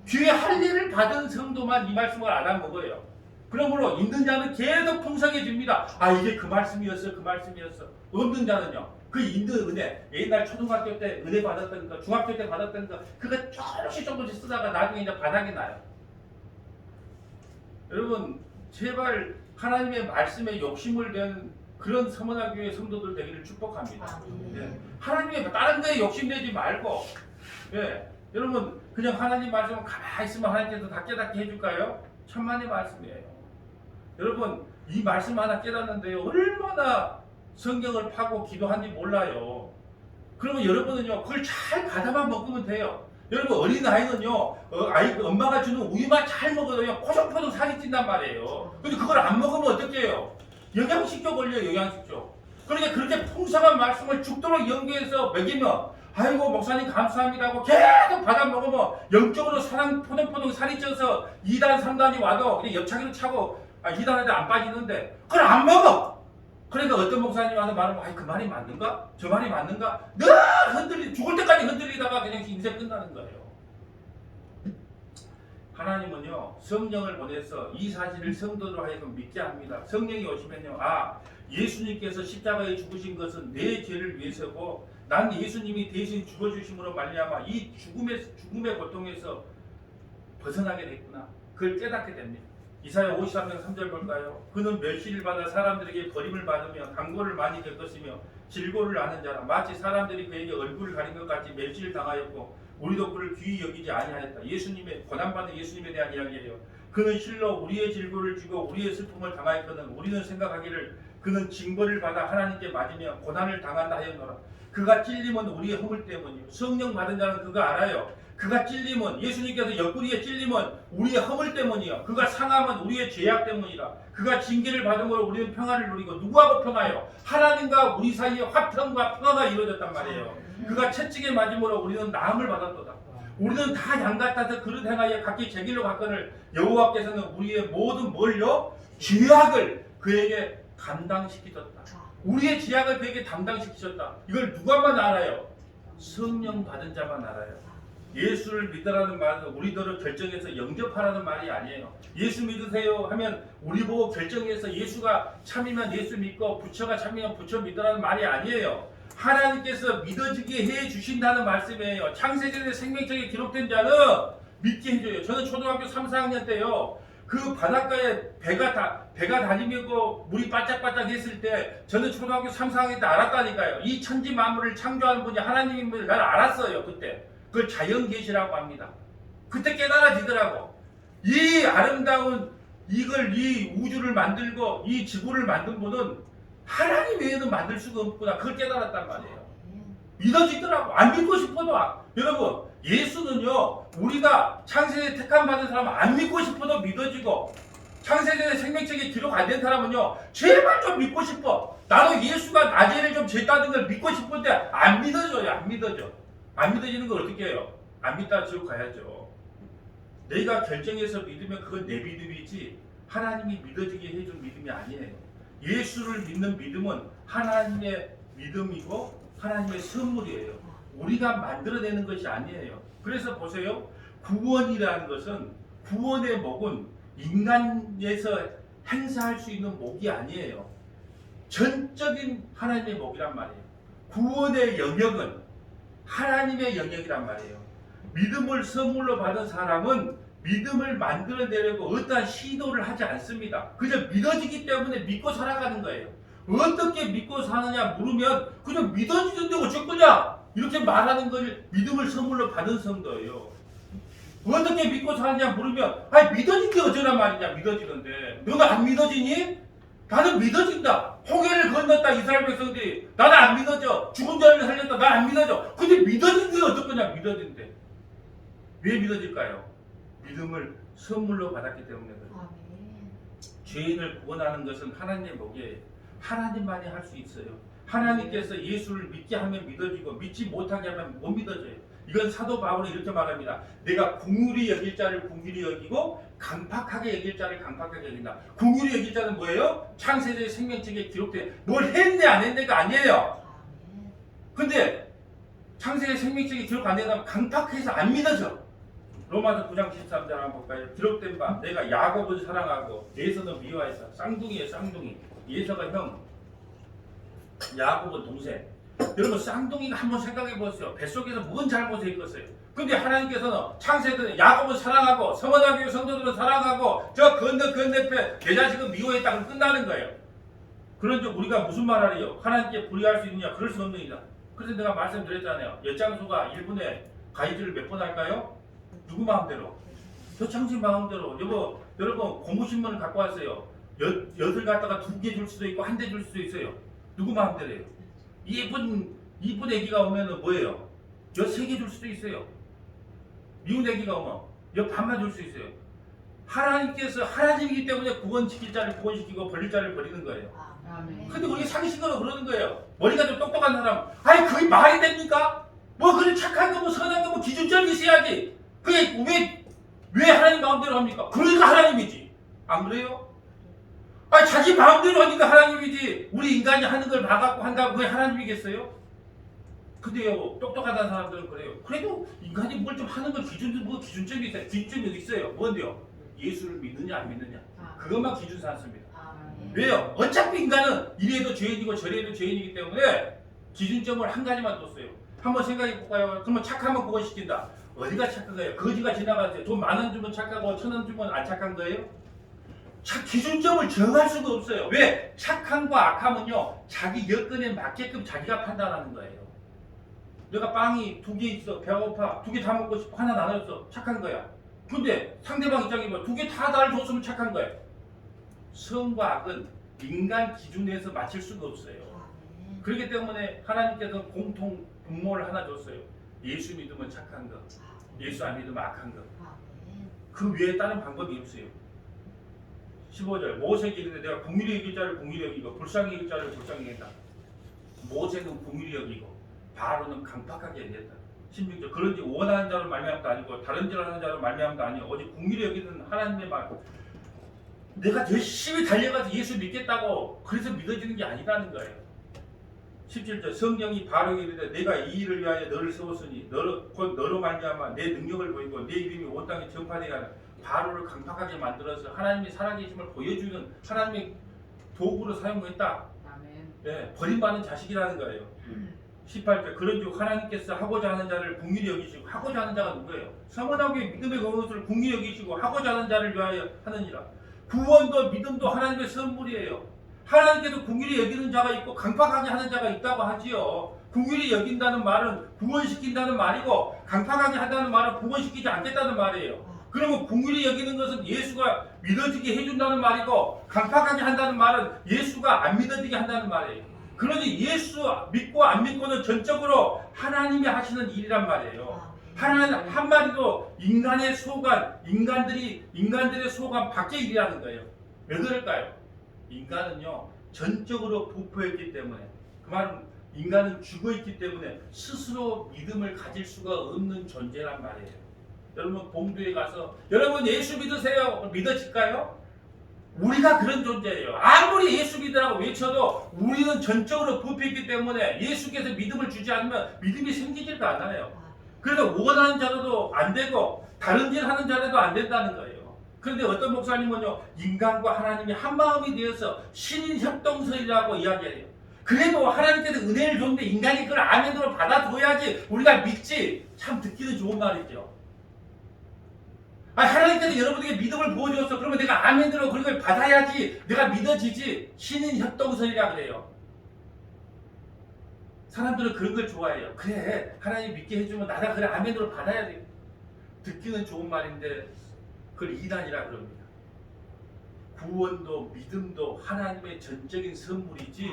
귀에 할례를 받은 성도만 이 말씀을 알아먹어요. 그러므로 있는 자는 계속 풍성해집니다. 아 이게 그 말씀이었어 그 말씀이었어. 없는 자는요 그 있는 은혜 옛날 초등학교 때 은혜 받았던 거 중학교 때 받았던 거 그거 조금씩 쓰다가 나중에 이제 바닥이 나요. 여러분 제발 하나님의 말씀에 욕심을 낸 그런 서문화교회 성도들 되기를 축복합니다. 네. 하나님의 다른 거에 욕심내지 말고 여러분 그냥 하나님 말씀을 가만히 있으면 하나님께서 다 깨닫게 해줄까요? 천만의 말씀이에요. 여러분 이 말씀 하나 깨닫는데요 얼마나 성경을 파고 기도한지 몰라요. 그러면 여러분은요 그걸 잘 가다만 먹으면 돼요. 여러분 어린아이는요 엄마가 주는 우유만 잘 먹어도요 포동포동 살이 찐단 말이에요. 근데 그걸 안 먹으면 어떡해요? 영양식조 걸려요. 영양식조. 그러니까 그렇게 풍성한 말씀을 죽도록 연구해서 먹이면 아이고 목사님 감사합니다 하고 계속 받아 먹으면 영적으로 사람 포동포동 살이 쪄서 2단 3단이 와도 그냥 옆차기로 차고 2단한테 안 빠지는데 그걸 안 먹어. 그러니까 어떤 목사님 와서 말하면 아이 그 말이 맞는가? 저 말이 맞는가? 늘 죽을 때까지 흔들리다가 그냥 인생 끝나는 거예요. 하나님은요 성령을 보내서 이 사실을 성도로 하여금 믿게 합니다. 성령이 오시면요 예수님께서 십자가에 죽으신 것은 내 죄를 위해서고 난 예수님이 대신 죽어주심으로 말미암아 이 죽음의 고통에서 벗어나게 됐구나. 그걸 깨닫게 됩니다. 이사야 53장 3절 볼까요? 그는 멸시를 받아 사람들에게 버림을 받으며 강고를 많이 겪었으며 질고를 아는 자라 마치 사람들이 그에게 얼굴을 가린 것 같이 멸시를 당하였고 우리도 그를 귀히 여기지 아니하였다. 예수님의 고난받는 예수님에 대한 이야기예요. 그는 실로 우리의 질고를 지고 우리의 슬픔을 당하였거든 우리는 생각하기를 그는 징벌을 받아 하나님께 맞으며 고난을 당한다 하였노라. 그가 찔림은 우리의 허물 때문이요 성령 받은 자는 그가 알아요. 그가 찔림은 예수님께서 옆구리에 찔림은 우리의 허물 때문이요 그가 상함은 우리의 죄악 때문이라. 그가 징계를 받음으로 우리는 평화를 누리고 누구하고 평화요? 하나님과 우리 사이에 화평과 평화가 이루어졌단 말이에요. 그가 채찍에 맞음으로 우리는 나음을 받았도다. 우리는 다 양같아서 그릇 행하여 각기 제 길로 갔거늘 여호와께서는 우리의 모든 뭘요? 죄악을 그에게 감당시키셨다. 우리의 죄악을 그에게 담당시키셨다. 이걸 누가만 알아요? 성령 받은 자만 알아요. 예수를 믿으라는 말은 우리들을 결정해서 영접하라는 말이 아니에요. 예수 믿으세요 하면 우리 보고 결정해서 예수가 참이면 예수 믿고 부처가 참이면 부처 믿으라는 말이 아니에요. 하나님께서 믿어지게 해주신다는 말씀이에요. 창세전에 생명책에 기록된 자는 믿게 해줘요. 저는 초등학교 3, 4학년 때요. 그 바닷가에 배가 다니고 물이 바짝바짝 했을 때 저는 초등학교 3, 4학년 때 알았다니까요. 이 천지 만물을 창조하는 분이 하나님임을 난 알았어요. 그때. 그걸 자연계시라고 합니다. 그때 깨달아지더라고. 이 아름다운 이 우주를 만들고 이 지구를 만든 분은 하나님 외에는 만들 수가 없구나. 그걸 깨달았단 말이에요. 믿어지더라고. 안 믿고 싶어도 여러분 예수는요 우리가 창세기에 택함 받은 사람은 안 믿고 싶어도 믿어지고 창세전에 생명책에 기록 안 된 사람은요 제발 좀 믿고 싶어. 나도 예수가 나 죄를 좀 졌다는 걸 믿고 싶은데 안 믿어져요. 안 믿어져. 안 믿어지는 걸 어떻게 해요? 안 믿다 지옥 가야죠. 내가 결정해서 믿으면 그건 내 믿음이지 하나님이 믿어지게 해준 믿음이 아니에요. 예수를 믿는 믿음은 하나님의 믿음이고 하나님의 선물이에요. 우리가 만들어내는 것이 아니에요. 그래서 보세요. 구원이라는 것은 구원의 목은 인간에서 행사할 수 있는 목이 아니에요. 전적인 하나님의 목이란 말이에요. 구원의 영역은 하나님의 영역이란 말이에요. 믿음을 선물로 받은 사람은 믿음을 만들어내려고 어떠한 시도를 하지 않습니다. 그저 믿어지기 때문에 믿고 살아가는 거예요. 어떻게 믿고 사느냐 물으면 그냥 믿어지는데 어쩌거냐 이렇게 말하는 걸 믿음을 선물로 받은 성도예요. 어떻게 믿고 사느냐 물으면 아니 믿어진게 어쩌란 말이냐. 믿어지는데 너가 안 믿어지니? 나는 믿어진다. 홍해를 건넜다 이스라엘 백성들이. 나는 안 믿어져. 죽은 자를 살렸다. 나 안 믿어져. 근데 믿어진게 어떡거냐. 믿어진대. 왜 믿어질까요? 믿음을 선물로 받았기 때문에 그래요. 죄인을 구원하는 것은 하나님의 목이에요. 하나님만이 할 수 있어요. 하나님께서 예수를 믿게 하면 믿어지고 믿지 못하게 하면 못 믿어져요. 이건 사도 바울이 이렇게 말합니다. 내가 긍휼히 여길 자를 긍휼히 여기고 강팍하게 여길 자를 강팍하게 여긴다. 긍휼히 여길 자는 뭐예요? 창세기 생명책에 기록돼 뭘 했네 안 했네가 아니에요. 근데 창세기 생명책에 기록 안 된다면 강팍해서 안 믿어져. 로마서 9장 13절 한번 볼까요? 기록된 바 내가 야곱을 사랑하고 에서는 미워했어. 쌍둥이에요. 쌍둥이. 에서가 형, 야곱은 동생. 여러분 쌍둥이가 한번 생각해 보세요. 뱃속에서 뭔 잘못을 했겠어요. 근데 하나님께서는 창세기에 야곱은 사랑하고 성원한 교회 성도들은 사랑하고 저 건너편에 내 자식은 미워했다 그럼 끝나는 거예요. 그런데 우리가 무슨 말하래요? 하나님께 불의할 수 있느냐? 그럴 수 없는 이다. 그래서 내가 말씀드렸잖아요. 엿장수가 1분에 가위질을 몇 번 할까요? 누구 마음대로? 엿장수 마음대로. 여러분 고무신문을 갖고 왔어요. 엿을 갖다가 2개 줄 수도 있고 1대 줄 수도 있어요. 누구 마음대로요? 이쁜 애기가 오면은 뭐예요? 엿 3개 줄 수도 있어요. 미운 애기가 오면 엿 반만 줄 수 있어요. 하나님께서 하나님이기 때문에 구원시킬 자를 구원시키고 버릴 자를 버리는 거예요. 근데 우리 상식으로 그러는 거예요. 머리가 좀 똑똑한 사람, 아니 그게 말이 됩니까? 뭐 그래 착한 거 뭐 선한 거 뭐 기준점이 있어야지. 그게 왜 하나님 마음대로 합니까? 그러니까 하나님이지. 안 그래요? 아니 자기 마음대로 하니까 하나님이지. 우리 인간이 하는 걸 봐갖고 한다고 그게 하나님이겠어요? 근데요 똑똑하다는 사람들은 그래요. 그래도 인간이 뭘 좀 하는 건 기준점이 있어요. 기준점이 어디 있어요? 뭔데요? 예수를 믿느냐 안 믿느냐. 그것만 기준 삼습니다. 왜요? 어차피 인간은 이래도 죄인이고 저래도 죄인이기 때문에 기준점을 한 가지만 뒀어요. 한번 생각해 볼까요? 그러면 착하면 구원시킨다. 어디가 착한 거예요? 거지가 지나가세요. 돈 10,000원 주면 착하고 1,000원 주면 안 착한 거예요? 기준점을 정할 수가 없어요. 왜? 착함과 악함은요 자기 여건에 맞게끔 자기가 판단하는 거예요. 내가 빵이 2개 있어. 배고파. 2개 다 먹고 싶어. 하나 나눴어. 착한 거야. 근데 상대방 입장이 뭐 2개 다 나를 줬으면 착한 거예요. 선과 악은 인간 기준에서 맞출 수가 없어요. 그렇기 때문에 하나님께서 공통 분모를 하나 줬어요. 예수 믿으면 착한 거, 예수 안 믿으면 악한 거. 그 외에 다른 방법이 없어요. 15절 모세에게 이르되 내가 긍휼히 여길 자를 긍휼히 여기고 불쌍히 여길 자를 불쌍히 여긴다. 모세는 긍휼히 여기고 바로는 강팍하게 여겼다. 16절 그런지 원하는 자로 말미암도 아니고 다른 질 하는 자로 말미암도 아니고 오직 긍휼히 여기는 하나님의 말. 내가 열심히 달려가서 예수 믿겠다고 그래서 믿어지는 게 아니라는 거예요. 17절 성령이 바로에게 이르되 내가 이 일을 위하여 너를 세웠으니 곧 너로 말미암아 내 능력을 보이고 내 이름이 온 땅에 전파되게 하는. 바로를 강팍하게 만들어서 하나님이 살아계심을 보여주는 하나님의 도구로 사용했다. 네, 버림받은 자식이라는 거예요. 18절 그런즉 하나님께서 하고자 하는 자를 긍휼히 여기시고 하고자 하는 자가 누구예요? 성원하게 믿음의 것을 긍휼히 여기시고 하고자 하는 자를 위하여 하느니라. 구원도 믿음도 하나님의 선물이에요. 하나님께서 긍휼히 여기는 자가 있고 강팍하게 하는 자가 있다고 하지요. 긍휼히 여긴다는 말은 구원시킨다는 말이고 강팍하게 한다는 말은 구원시키지 않겠다는 말이에요. 그러면 긍휼히 여기는 것은 예수가 믿어지게 해준다는 말이고 강팍하게 한다는 말은 예수가 안 믿어지게 한다는 말이에요. 그러니 예수 믿고 안 믿고는 전적으로 하나님이 하시는 일이란 말이에요. 하나님 한마디로 인간의 소관, 인간들의 소관 밖의 일이라는 거예요. 왜 그럴까요? 인간은요 전적으로 부패했기 때문에, 그 말은 인간은 죽어있기 때문에 스스로 믿음을 가질 수가 없는 존재란 말이에요. 여러분 봉두에 가서 여러분 예수 믿으세요. 믿어질까요? 우리가 그런 존재예요. 아무리 예수 믿으라고 외쳐도 우리는 전적으로 부패했기 때문에 예수께서 믿음을 주지 않으면 믿음이 생기지가 않아요. 그래서 원하는 자로도 안 되고 다른 일 하는 자라도 안 된다는 거예요. 그런데 어떤 목사님은요, 인간과 하나님이 한 마음이 되어서 신인 협동설이라고 이야기해요. 그래도 하나님께서 은혜를 줬는데 인간이 그걸 아멘으로 받아줘야지 우리가 믿지. 참 듣기는 좋은 말이죠. 하나님께서 여러분에게 믿음을 부어주었어. 그러면 내가 아멘으로 그걸 받아야지 내가 믿어지지. 신인 협동설이라 그래요. 사람들은 그런 걸 좋아해요. 그래, 하나님 믿게 해주면 나가 그래 아멘으로 받아야 돼. 듣기는 좋은 말인데 그걸 이단이라 그럽니다. 구원도 믿음도 하나님의 전적인 선물이지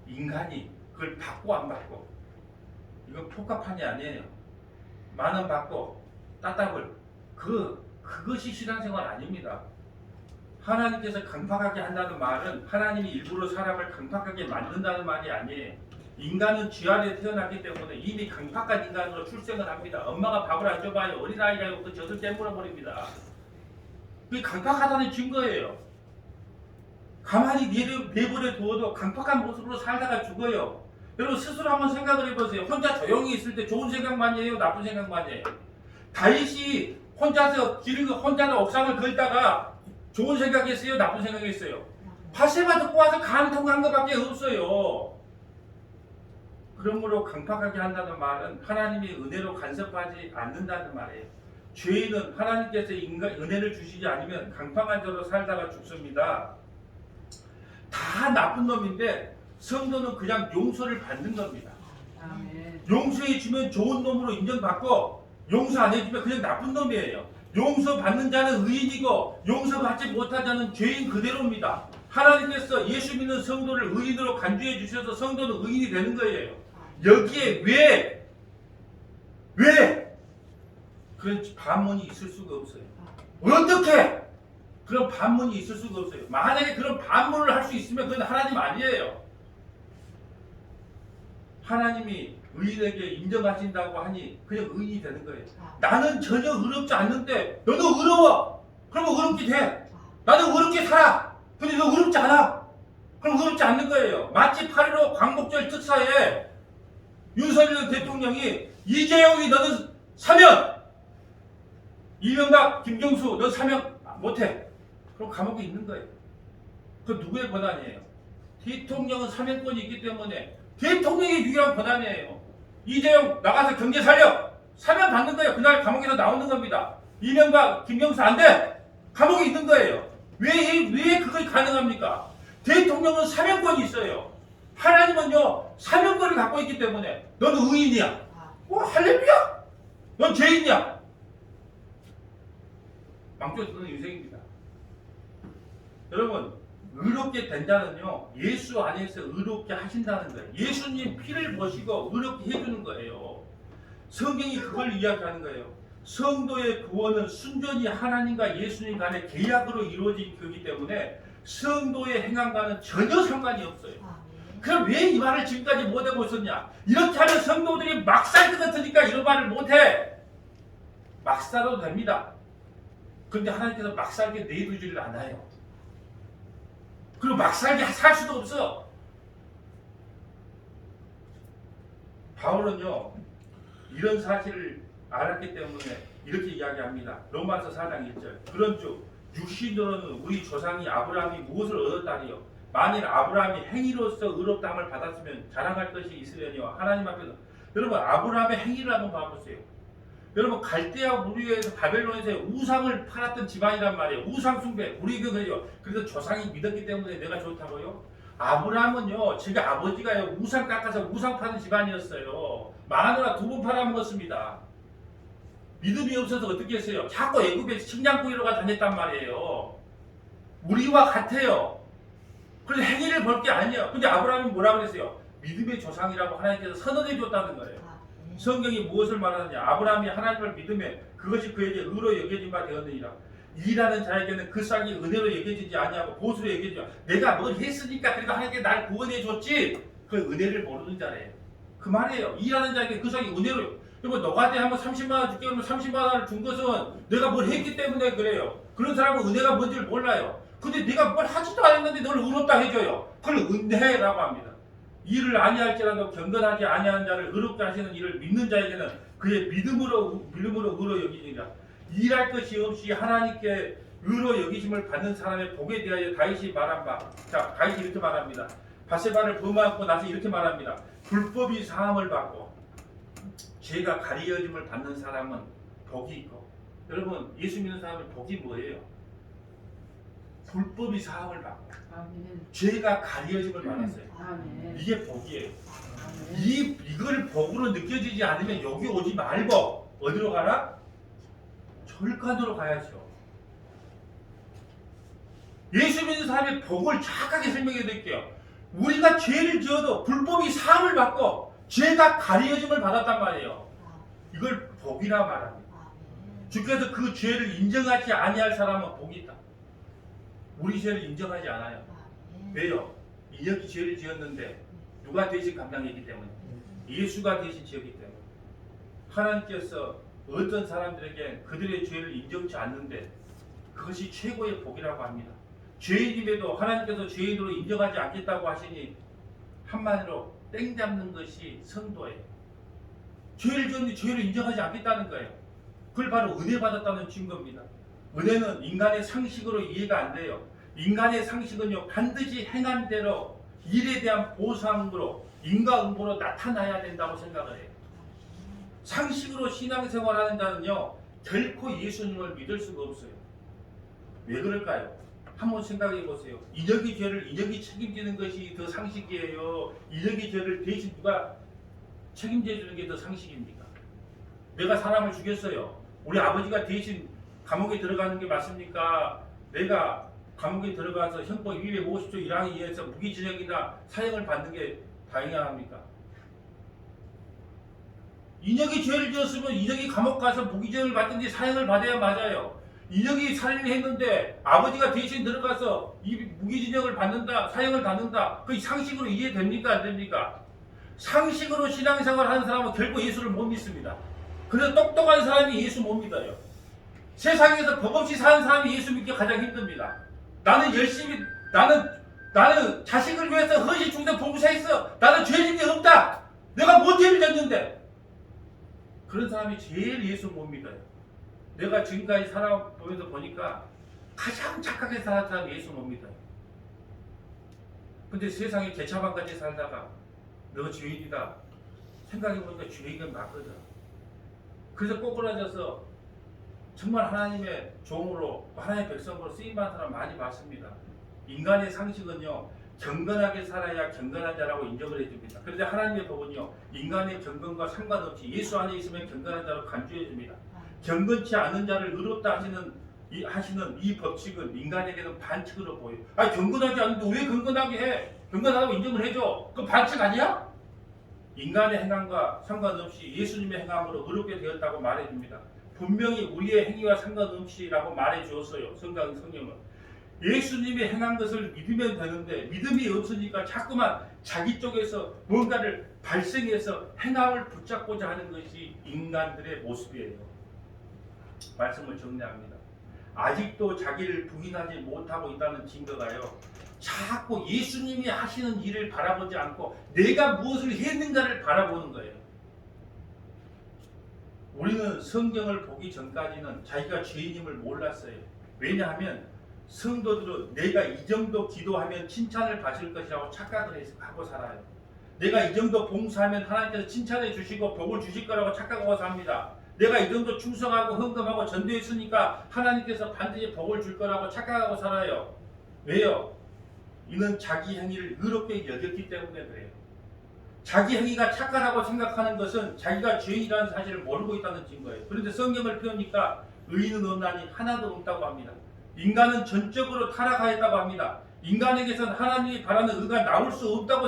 인간이 그걸 받고 안 받고 이건 폭가판이 아니에요. 만원 받고 따따블 그것이 신앙생활 아닙니다. 하나님께서 강팍하게 한다는 말은 하나님이 일부러 사람을 강팍하게 만든다는 말이 아니에요. 인간은 쥐 아래 태어났기 때문에 이미 강팍한 인간으로 출생을 합니다. 엄마가 밥을 안 줘봐요. 어린아이가 그 젖을 깨물어 버립니다. 그게 강팍하다는 증거예요. 가만히 내버려 두어도 강팍한 모습으로 살다가 죽어요. 여러분 스스로 한번 생각을 해보세요. 혼자 조용히 있을 때 좋은 생각만 해요? 나쁜 생각만 해요? 다윗이 혼자서 혼자서 옥상을 긁다가 좋은 생각했어요? 나쁜 생각했어요? 바세바 듣고 와서 간통한 것밖에 없어요. 그러므로 강팍하게 한다는 말은 하나님이 은혜로 간섭하지 않는다는 말이에요. 죄인은 하나님께서 은혜를 주시지 않으면 강팍한 자로 살다가 죽습니다. 다 나쁜 놈인데 성도는 그냥 용서를 받는 겁니다. 용서해 주면 좋은 놈으로 인정받고 용서 안 해주면 그냥 나쁜 놈이에요. 용서받는 자는 의인이고 용서받지 못한 자는 죄인 그대로입니다. 하나님께서 예수 믿는 성도를 의인으로 간주해 주셔서 성도는 의인이 되는 거예요. 여기에 왜 그런 반문이 있을 수가 없어요. 어떻게 그런 반문이 있을 수가 없어요. 만약에 그런 반문을 할 수 있으면 그건 하나님 아니에요. 하나님이 의인에게 인정하신다고 하니 그냥 의인이 되는 거예요. 나는 전혀 의롭지 않는데 너는 의로워. 그러면 의롭게 돼. 나는 의롭게 살아. 근데 너 의롭지 않아. 그럼 의롭지 않는 거예요. 마치 8.15 광복절 특사에 윤석열 대통령이 이재용이 너는 사면, 이명박, 김경수 너 사면 못해. 그럼 감옥에 있는 거예요. 그 누구의 권한이에요? 대통령은 사면권이 있기 때문에 대통령의 유일한 권한이에요. 이재용 나가서 경제 살려. 사면 받는 거예요. 그날 감옥에서 나오는 겁니다. 이명박, 김경수 안 돼. 감옥에 있는 거예요. 왜 그것이 가능합니까? 대통령은 사면권이 있어요. 하나님은요 사면권을 갖고 있기 때문에 너는 의인이야. 할렐루야. 넌 죄인이야. 망쳐 듣는 인생입니다. 여러분 의롭게 된 자는요 예수 안에서 의롭게 하신다는 거예요. 예수님 피를 보시고 의롭게 해주는 거예요. 성경이 그걸 이야기하는 거예요. 성도의 구원은 순전히 하나님과 예수님 간의 계약으로 이루어진 거기 때문에 성도의 행함과는 전혀 상관이 없어요. 그럼 왜 이 말을 지금까지 못하고 있었냐? 이렇게 하면 성도들이 막 살 것 같으니까 이런 말을 못해. 막 살아도 됩니다. 그런데 하나님께서 막 살게 내두지를 않아요. 그리고 막 살게 살 수도 없어. 바울은요 이런 사실을 알았기 때문에 이렇게 이야기합니다. 로마서 4장 1절. 그런즉 육신으로는 우리 조상이 아브라함이 무엇을 얻었다니요? 만일 아브라함이 행위로서 의롭다함을 받았으면 자랑할 것이 있으려니와 하나님 앞에서. 여러분 아브라함의 행위를 한번 봐보세요. 여러분 갈대아 무리에서 바벨론에서 우상을 팔았던 집안이란 말이에요. 우상 숭배. 우리 그거요. 그래서 조상이 믿었기 때문에 내가 좋다고요. 아브라함은요 제가 아버지가요 우상 깎아서 우상 파는 집안이었어요. 마누라 2번 팔아먹었습니다. 믿음이 없어서 어떻게 했어요? 자꾸 애굽에 식량구이로가 다녔단 말이에요. 우리와 같아요. 그래서 행위를 볼 게 아니에요. 근데 아브라함이 뭐라고 그랬어요? 믿음의 조상이라고 하나님께서 선언해 줬다는 거예요. 성경이 무엇을 말하느냐? 아브라함이 하나님을 믿음에 그것이 그에게 의로 여겨진 바 되었느니라. 일하는 자에게는 그 쌍이 은혜로 여겨지지 아니하고 보수로 여겨지지. 내가 뭘 했으니까 그러니까 하나님께 날 구원해 줬지. 그 은혜를 모르는 자래요. 그 말이에요. 일하는 자에게 그 쌍이 은혜로. 그리고 너한테 한번 30만 원 줄게 그러면 30만 원을 준 것은 내가 뭘 했기 때문에 그래요. 그런 사람은 은혜가 뭔지를 몰라요. 근데 네가 뭘 하지도 않았는데 너를 의롭다 해줘요. 그걸 은혜라고 합니다. 일을 아니할지라도 경건하지 아니하는 자를 의롭게 하시는 일을 믿는 자에게는 그의 믿음으로 의로 여기니라. 일할 것이 없이 하나님께 의로 여기심을 받는 사람의 복에 대하여 다윗이 말한 바. 자, 다윗이 이렇게 말합니다. 바세바를 범하고 나서 이렇게 말합니다. 불법이 사함을 받고 죄가 가리어짐을 받는 사람은 복이 있고. 여러분, 예수 믿는 사람의 복이 뭐예요? 불법이 사함을 받고 죄가 가리어짐을 받았어요. 이게 복이에요. 이걸 복으로 느껴지지 않으면 여기 오지 말고 어디로 가라? 절간으로 가야죠. 예수 믿는 사람의 복을 정확하게 설명해 드릴게요. 우리가 죄를 지어도 불법이 사함을 받고 죄가 가려짐을 받았단 말이에요. 이걸 복이라 말합니다. 주께서 그 죄를 인정하지 아니할 사람은 복이 있다. 우리 죄를 인정하지 않아요. 왜요? 인혁이 죄를 지었는데 누가 대신 감당했기 때문에, 예수가 대신 지었기 때문에. 하나님께서 어떤 사람들에게 그들의 죄를 인정치 않는데 그것이 최고의 복이라고 합니다. 죄인임에도 하나님께서 죄인으로 인정하지 않겠다고 하시니 한마디로 땡 잡는 것이 성도예요. 죄를 지었는데 죄를 인정하지 않겠다는 거예요. 그걸 바로 은혜 받았다는 증거입니다. 은혜는 인간의 상식으로 이해가 안 돼요. 인간의 상식은요, 반드시 행한 대로 일에 대한 보상으로 인과응보로 나타나야 된다고 생각을 해요. 상식으로 신앙생활하는 자는요, 결코 예수님을 믿을 수가 없어요. 왜 그럴까요? 한번 생각해 보세요. 인혁의 죄를 인혁이 책임지는 것이 더 상식이에요? 인혁의 죄를 대신 누가 책임져 주는 게 더 상식입니까? 내가 사람을 죽였어요. 우리 아버지가 대신 감옥에 들어가는 게 맞습니까? 내가 감옥에 들어가서 형법 250조 1항에 의해서 무기징역이나 사형을 받는 게 당연합니까? 인혁이 죄를 지었으면 인혁이 감옥 가서 무기징역을 받든지 사형을 받아야 맞아요. 인혁이 살인을 했는데 아버지가 대신 들어가서 이 무기징역을 받는다, 사형을 받는다. 그 상식으로 이해됩니까? 안 됩니까? 상식으로 신앙생활 하는 사람은 결코 예수를 못 믿습니다. 그래서 똑똑한 사람이 예수 못 믿어요. 세상에서 법 없이 사는 사람이 예수 믿기 가장 힘듭니다. 나는 열심히, 나는 자식을 위해서 헌신 충성 봉사했어. 나는 죄진 게 없다. 내가 뭔 죄를 졌는데. 그런 사람이 제일 예수 못 믿어요. 내가 지금까지 살아보면서 보니까 가장 착하게 살았던 사람이 예수 못 믿어요. 근데 세상에 개차반같이 살다가 너 죄인이다. 생각해보니까 죄인은 맞거든. 그래서 꼬꾸라져서 정말 하나님의 종으로, 하나님의 백성으로 쓰임받은 사람 많이 봤습니다. 인간의 상식은요, 경건하게 살아야 경건한 자라고 인정을 해줍니다. 그런데 하나님의 법은요, 인간의 경건과 상관없이 예수 안에 있으면 경건한 자로 간주해줍니다. 경건치 않은 자를 의롭다 하시는 이 법칙은 인간에게는 반칙으로 보여요. 아니, 경건하지 않은데 왜 경건하게 해? 경건하다고 인정을 해줘. 그건 반칙 아니야? 인간의 행함과 상관없이 예수님의 행함으로 의롭게 되었다고 말해줍니다. 분명히 우리의 행위와 상관없이라고 말해주었어요. 성경은. 예수님이 행한 것을 믿으면 되는데 믿음이 없으니까 자꾸만 자기 쪽에서 뭔가를 발생해서 행함을 붙잡고자 하는 것이 인간들의 모습이에요. 말씀을 정리합니다. 아직도 자기를 부인하지 못하고 있다는 증거가요, 자꾸 예수님이 하시는 일을 바라보지 않고 내가 무엇을 했는가를 바라보는 거예요. 우리는 성경을 보기 전까지는 자기가 죄인임을 몰랐어요. 왜냐하면 성도들은 내가 이 정도 기도하면 칭찬을 받을 것이라고 착각을 하고 살아요. 내가 이 정도 봉사하면 하나님께서 칭찬해 주시고 복을 주실 거라고 착각하고 삽니다. 내가 이 정도 충성하고 헌금하고 전도했으니까 하나님께서 반드시 복을 줄 거라고 착각하고 살아요. 왜요? 이는 자기 행위를 의롭게 여겼기 때문에 그래요. 자기 행위가 착각하고 생각하는 것은 자기가 죄인이라는 사실을 모르고 있다는 증거예요. 그런데 성경을 펴니까 의인은 없나니 하나도 없다고 합니다. 인간은 전적으로 타락하였다고 합니다. 인간에게선 하나님이 바라는 의가 나올 수 없다고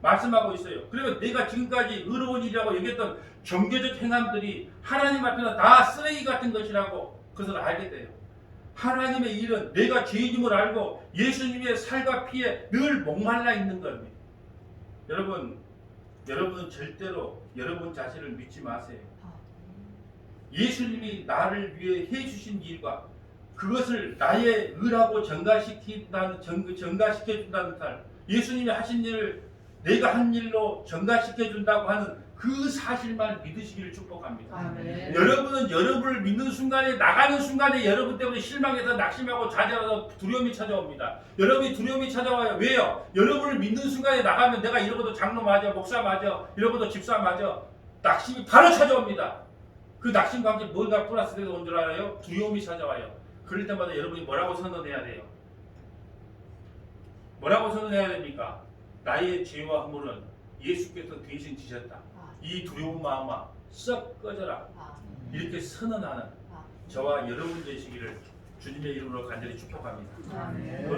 말씀하고 있어요. 그러면 내가 지금까지 의로운 일이라고 여겼던 종교적 행함들이 하나님 앞에서 다 쓰레기 같은 것이라고 그것을 알게 돼요. 하나님의 일은 내가 죄인임을 알고 예수님의 살과 피에 늘 목말라 있는 겁니다. 여러분은 절대로 여러분 자신을 믿지 마세요. 예수님이 나를 위해 해주신 일과 그것을 나의 의라고 전가시켜준다는 말, 예수님이 하신 일을 내가 한 일로 전가시켜준다고 하는 그 사실만 믿으시기를 축복합니다. 아멘. 여러분은 여러분을 믿는 순간에 나가는 순간에 여러분 때문에 실망해서 낙심하고 좌절하고 두려움이 찾아옵니다. 여러분이 두려움이 찾아와요. 왜요? 여러분을 믿는 순간에 나가면 내가 이러고도 장로 맞아, 목사 맞아, 이러고도 집사 맞아. 낙심이 바로 찾아옵니다. 그 낙심과 함께 뭔가 플러스돼서 온 줄 알아요? 두려움이 찾아와요. 그럴 때마다 여러분이 뭐라고 선언해야 돼요? 뭐라고 선언해야 됩니까? 나의 죄와 허물은 예수께서 대신 지셨다. 이 두려운 마음아 썩 꺼져라. 이렇게 선언하는 저와 여러분 되시기를 주님의 이름으로 간절히 축복합니다. 아멘.